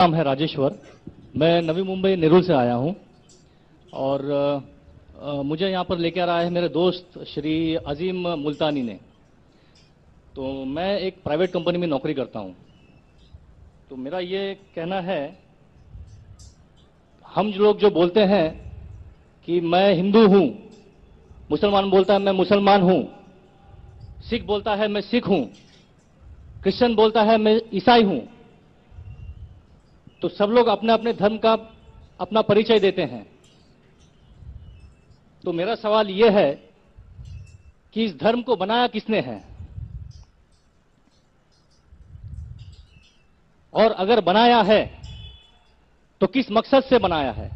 नाम है राजेश्वर। मैं नवी मुंबई नेरुल से आया हूं और मुझे यहां पर लेकर आया है मेरे दोस्त श्री अजीम मुल्तानी ने। तो मैं एक प्राइवेट कंपनी में नौकरी करता हूं। तो मेरा ये कहना है, हम लोग जो बोलते हैं कि मैं हिंदू हूं, मुसलमान बोलता है मैं मुसलमान हूं, सिख बोलता है मैं सिख हूं, क्रिश्चियन बोलता है मैं ईसाई हूं, तो सब लोग अपने अपने धर्म का अपना परिचय देते हैं। तो मेरा सवाल यह है कि इस धर्म को बनाया किसने है, और अगर बनाया है तो किस मकसद से बनाया है।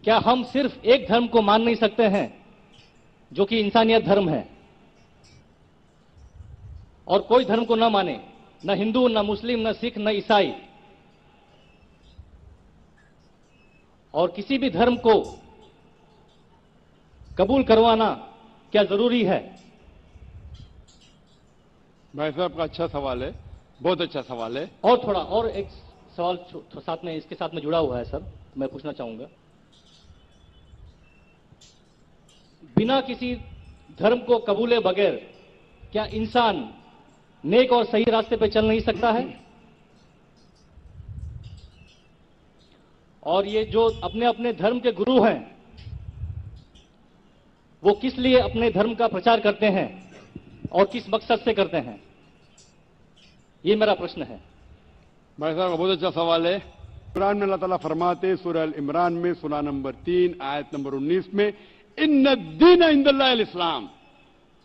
क्या हम सिर्फ एक धर्म को मान नहीं सकते हैं जो कि इंसानियत धर्म है, और कोई धर्म को न माने, न हिंदू, न मुस्लिम, न सिख, न ईसाई, और किसी भी धर्म को कबूल करवाना क्या जरूरी है? भाई साहब का अच्छा सवाल है, बहुत अच्छा सवाल है। और थोड़ा और एक सवाल साथ में इसके साथ में जुड़ा हुआ है सर, मैं पूछना चाहूंगा। बिना किसी धर्म को कबूले बगैर क्या इंसान नेक और सही रास्ते पर चल नहीं सकता है? और ये जो अपने अपने धर्म के गुरु हैं, वो किस लिए अपने धर्म का प्रचार करते हैं और किस मकसद से करते हैं? ये मेरा प्रश्न है। भाई साहब का बहुत अच्छा सवाल है। कुरान में अल्लाह ताला फरमाते, सूरह अल इमरान में सूरा नंबर 3 आयत नंबर 19 में, इन्ना दीन इंदल्लाहिल इस्लाम,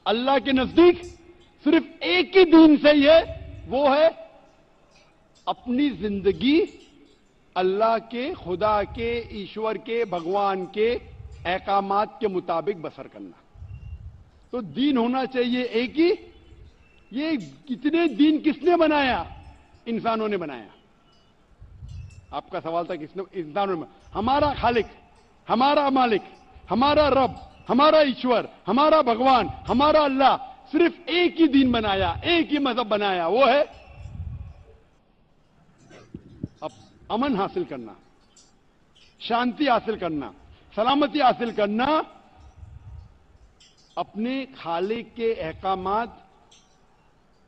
अल्लाह के नजदीक सिर्फ एक ही दीन सही है, वो है अपनी जिंदगी अल्लाह के, खुदा के, ईश्वर के, भगवान के अहकामात के मुताबिक बसर करना। तो दीन होना चाहिए एक ही। ये कितने दीन किसने बनाया? इंसानों ने बनाया। आपका सवाल था किसने? इंसानों ने। हमारा खालिक, हमारा मालिक, हमारा रब, हमारा ईश्वर, हमारा भगवान, हमारा अल्लाह सिर्फ एक ही दीन बनाया, एक ही मजहब बनाया, वो है अब अमन हासिल करना, शांति हासिल करना, सलामती हासिल करना, अपने खालिक के अहकामात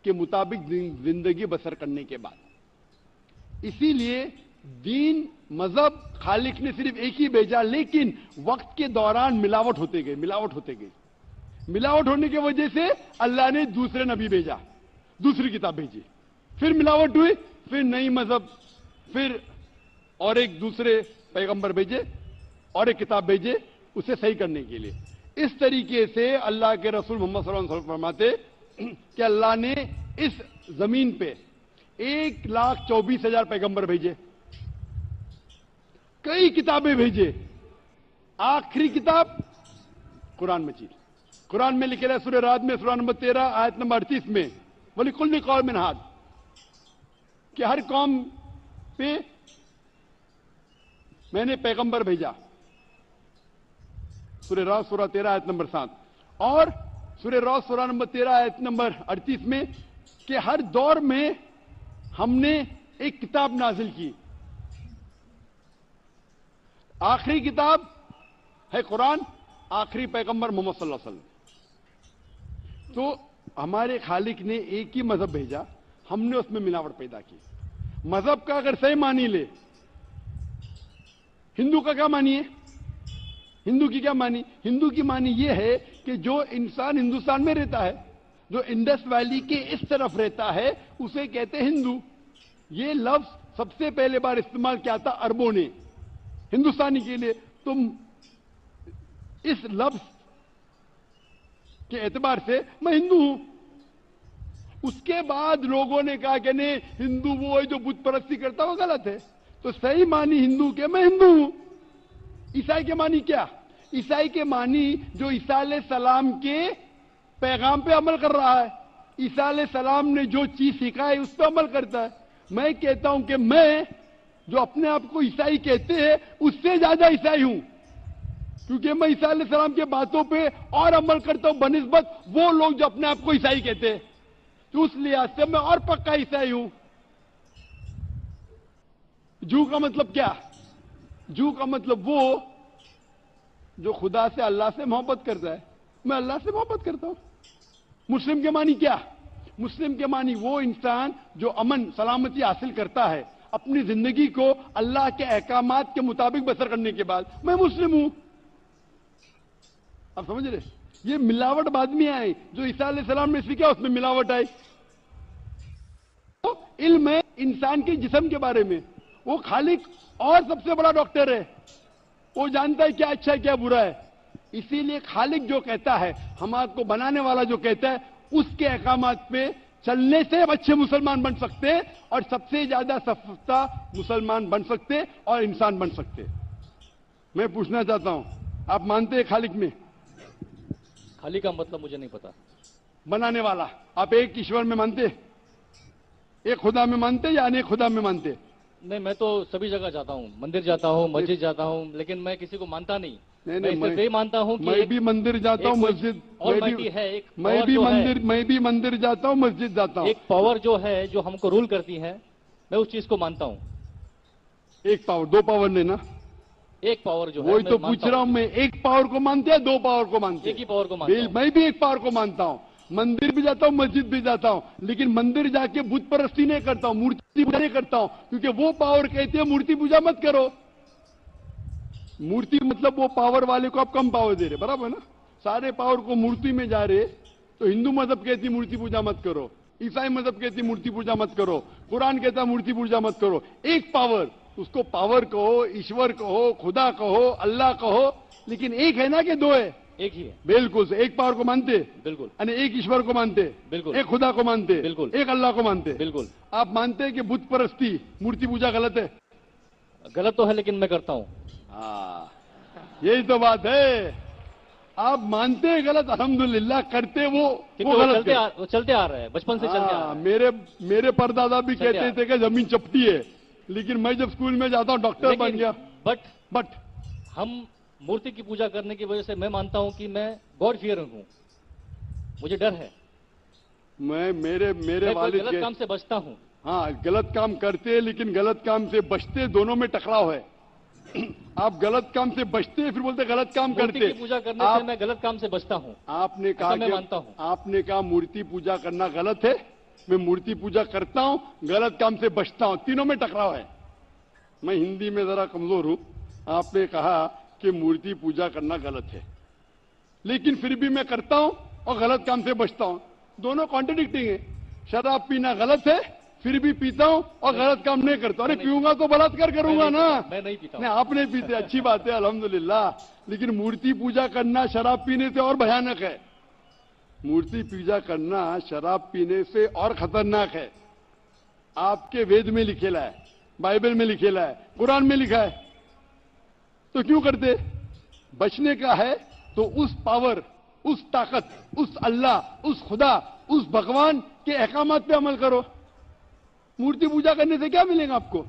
के मुताबिक जिंदगी बसर करने के बाद। इसीलिए दीन, मजहब खालिक ने सिर्फ एक ही भेजा, लेकिन वक्त के दौरान मिलावट होते गए, मिलावट होते गए। मिलावट होने की वजह से अल्लाह ने दूसरे नबी भेजा, दूसरी किताब भेजी, फिर मिलावट हुई, फिर नई मजहब, फिर और एक दूसरे पैगंबर भेजे और एक किताब भेजे उसे सही करने के लिए। इस तरीके से अल्लाह के रसूल मोहम्मद सल्लल्लाहु अलैहि वसल्लम फरमाते कि अल्लाह ने इस जमीन पे 1,24,000 पैगंबर भेजे, कई किताबें भेजे। आखिरी किताब कुरान मजीद। कुरान में लिखे रहे सूरह राद में सूरा नंबर 13 आयत नंबर 38 में, वलिकुल्लि कौमिन हाद, कि हर कौम पे मैंने पैगंबर भेजा। सूरह राद सूरा 13 आयत नंबर 7 और सूरह राद सूरा नंबर 13 आयत नंबर 38 में कि हर दौर में हमने एक किताब नाजिल की। आखिरी किताब है कुरान, आखिरी पैगंबर मोहम्मद सल्लल्लाहु अलैहि वसल्लम। तो हमारे खालिक ने एक ही मजहब भेजा, हमने उसमें मिलावट पैदा की। मजहब का अगर सही मानी ले, हिंदू का क्या मानिए? हिंदू की क्या मानी? हिंदू की मानी यह है कि जो इंसान हिंदुस्तान में रहता है, जो इंडस वैली के इस तरफ रहता है, उसे कहते हैं हिंदू। ये लफ्ज सबसे पहले बार इस्तेमाल किया था अरबों ने हिंदुस्तानी के लिए। तुम इस लफ्ज के एतबार से मैं हिंदू हूं। उसके बाद लोगों ने कहा कि नहीं, हिंदू वो है जो बुत परस्ती करता, वो गलत है। तो सही मानी हिंदू के मैं हिंदू हूं। ईसाई के मानी क्या? ईसाई के मानी जो ईसा अलैहिस्सलाम के पैगाम पे अमल कर रहा है, ईसा अलैहिस्सलाम ने जो चीज सिखाई उस पर अमल करता है। मैं कहता हूं कि मैं जो अपने आप को ईसाई कहते हैं उससे ज्यादा ईसाई हूं, क्योंकि मैं ईसा अलैहिस्सलाम के बातों पे और अमल करता हूं बनिस्बत वो लोग जो अपने आप को ईसाई कहते हैं। तो उस लिहाज से मैं और पक्का ईसाई हूं। जू का मतलब क्या? जू का मतलब वो जो खुदा से, अल्लाह से मोहब्बत करता है। मैं अल्लाह से मोहब्बत करता हूं। मुस्लिम के मानी क्या? मुस्लिम के मानी वो इंसान जो अमन सलामती हासिल करता है अपनी जिंदगी को अल्लाह के अहकामात के मुताबिक बसर करने के बाद। मैं मुस्लिम हूं। आप समझ रहे? ये मिलावट बाद में आई। जो ईसा अलैहिस्सलाम ने सीखा उसमें मिलावट आई। तो इल्म है इंसान के जिस्म के बारे में। वो खालिक और सबसे बड़ा डॉक्टर है। वो जानता है क्या अच्छा है क्या बुरा है। इसीलिए खालिक जो कहता है, हमारे को बनाने वाला जो कहता है, उसके अहकामात पे चलने से अच्छे मुसलमान बन सकते हैं और सबसे ज्यादा सफलता मुसलमान बन सकते और इंसान बन सकते। मैं पूछना चाहता हूं, आप मानते हैं खालिक में? खाली का मतलब मुझे नहीं पता। बनाने वाला। आप एक ईश्वर में मानते? एक खुदा में मानते या अनेक खुदा में मानते? नहीं, मैं तो सभी जगह जाता हूँ, मंदिर जाता हूँ, मस्जिद जाता हूँ, लेकिन मैं किसी को मानता नहीं। नहीं, मैं सिर्फ यही मानता हूँ कि मैं भी मंदिर जाता हूँ, मस्जिद, मैं भी मंदिर जाता हूँ, मस्जिद जाता हूँ। एक पावर जो है, जो हमको रूल करती है, मैं उस चीज को मानता हूँ। एक पावर, दो पावर नहीं ना? एक पावर जो है, वही तो पूछ रहा हूं मैं। एक पावर को मानते हैं, दो पावर को मानते हैं? एक ही पावर को मानता हूं। मैं भी एक पावर को मानता हूं। मंदिर भी जाता हूं, मस्जिद भी जाता हूं, लेकिन मंदिर जाके बुत परस्ती नहीं करता हूं, मूर्ति पूजा नहीं करता हूं, क्योंकि वो पावर कहते हैं मूर्ति पूजा मत करो। मूर्ति मतलब वो पावर वाले को आप कम पावर दे रहे, बराबर ना? सारे पावर को मूर्ति में जा रहे। तो हिंदू मजहब कहती मूर्ति पूजा मत करो, ईसाई मजहब कहती मूर्ति पूजा मत करो, कुरान कहता मूर्ति पूजा मत करो। एक पावर, उसको पावर कहो, ईश्वर कहो, खुदा कहो, अल्लाह कहो, लेकिन एक है ना कि दो है? एक ही है। बिल्कुल से। एक पावर को मानते? बिल्कुल। यानी एक ईश्वर को मानते? बिल्कुल। एक खुदा को मानते? बिल्कुल। एक अल्लाह को मानते? बिल्कुल। आप मानते हैं कि बुत परस्ती, मूर्ति पूजा गलत है? गलत तो है, लेकिन मैं करता हूं। हाँ, यही तो बात है। आप मानते हैं गलत, अल्हम्दुलिल्लाह, करते वो गलत है। वो चलते आ रहा है, बचपन से चलते आ रहा है। मेरे परदादा भी कहते थे कि जमीन चपटी है, लेकिन मैं जब स्कूल में जाता हूं डॉक्टर बन गया। बट हम मूर्ति की पूजा करने की वजह से मैं मानता हूं कि मैं गॉड फियर हूं, मुझे डर है। मैं मेरे वालिद गलत काम से बचता हूं। हाँ, गलत काम करते हैं, लेकिन गलत काम से बचते, दोनों में टकराव है। आप गलत काम से बचते हैं, फिर बोलते गलत काम करते। मूर्ति की पूजा करने से मैं गलत काम से बचता हूं। आपने कहा, मैं मानता हूं। आपने कहा मूर्ति पूजा करना गलत है, मैं मूर्ति पूजा करता हूं, गलत काम से बचता हूं, तीनों में टकराव है। मैं हिंदी में जरा कमजोर हूं। आपने कहा कि मूर्ति पूजा करना गलत है, लेकिन फिर भी मैं करता हूं और गलत काम से बचता हूं। दोनों कॉन्ट्रडिक्टिंग है। शराब पीना गलत है, फिर भी पीता हूं और गलत काम नहीं करता। अरे पीऊंगा तो बलात्कार करूंगा ना? मैं नहीं पीता। नहीं, आप नहीं पीते, अच्छी बात है, अल्हम्दुलिल्लाह। लेकिन मूर्ति पूजा करना शराब पीने से और भयानक है। मूर्ति पूजा करना शराब पीने से और खतरनाक है। आपके वेद में लिखेला है, बाइबल में लिखेला है, कुरान में लिखा है, तो क्यों करते? बचने का है तो उस पावर, उस ताकत, उस अल्लाह, उस खुदा, उस भगवान के अहकामात पे अमल करो। मूर्ति पूजा करने से क्या मिलेगा आपको?